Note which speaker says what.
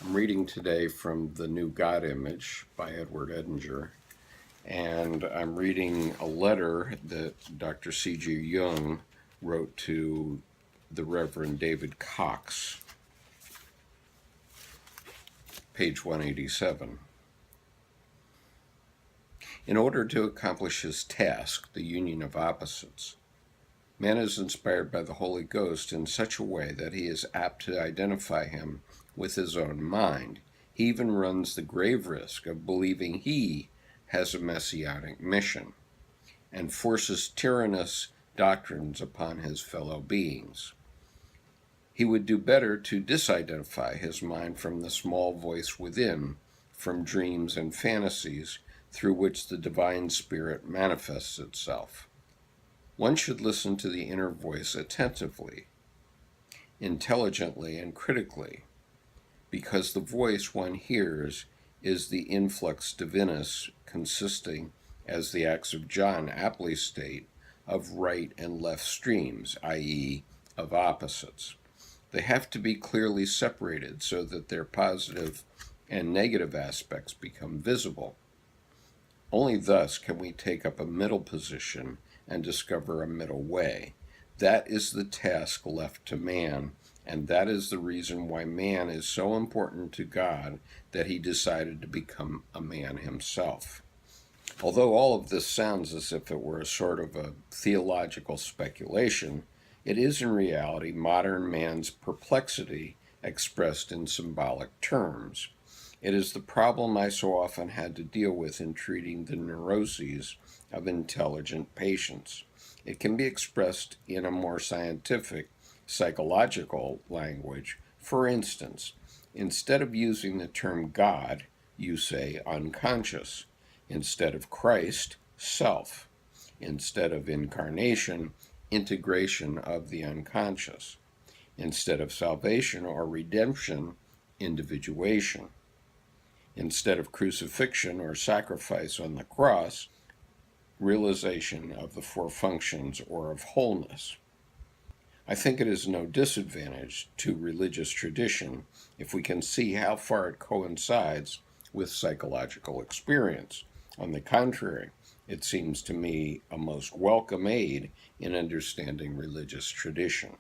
Speaker 1: I'm reading today from The New God Image by Edward Edinger, and I'm reading a letter that Dr. C.G. Jung wrote to the Reverend David Cox, page 187. In order to accomplish his task, the union of opposites, man is inspired by the Holy Ghost in such a way that he is apt to identify him with his own mind. He even runs the grave risk of believing he has a Messianic mission and forces tyrannous doctrines upon his fellow beings. He would do better to disidentify his mind from the small voice within, from dreams and fantasies through which the divine spirit manifests itself. One should listen to the inner voice attentively, intelligently, and critically, because the voice one hears is the influx divinus, consisting, as the Acts of John aptly state, of right and left streams, i.e., of opposites. They have to be clearly separated so that their positive and negative aspects become visible. Only thus can we take up a middle position and discover a middle way. That is the task left to man, and that is the reason why man is so important to God that he decided to become a man himself. Although all of this sounds as if it were a sort of a theological speculation, it is in reality modern man's perplexity expressed in symbolic terms. It is the problem I so often had to deal with in treating the neuroses of intelligent patients. It can be expressed in a more scientific, psychological language. For instance, instead of using the term God, you say unconscious. Instead of Christ, self. Instead of incarnation, integration of the unconscious. Instead of salvation or redemption, individuation. Instead of crucifixion or sacrifice on the cross, realization of the four functions or of wholeness. I think it is no disadvantage to religious tradition if we can see how far it coincides with psychological experience. On the contrary, it seems to me a most welcome aid in understanding religious tradition.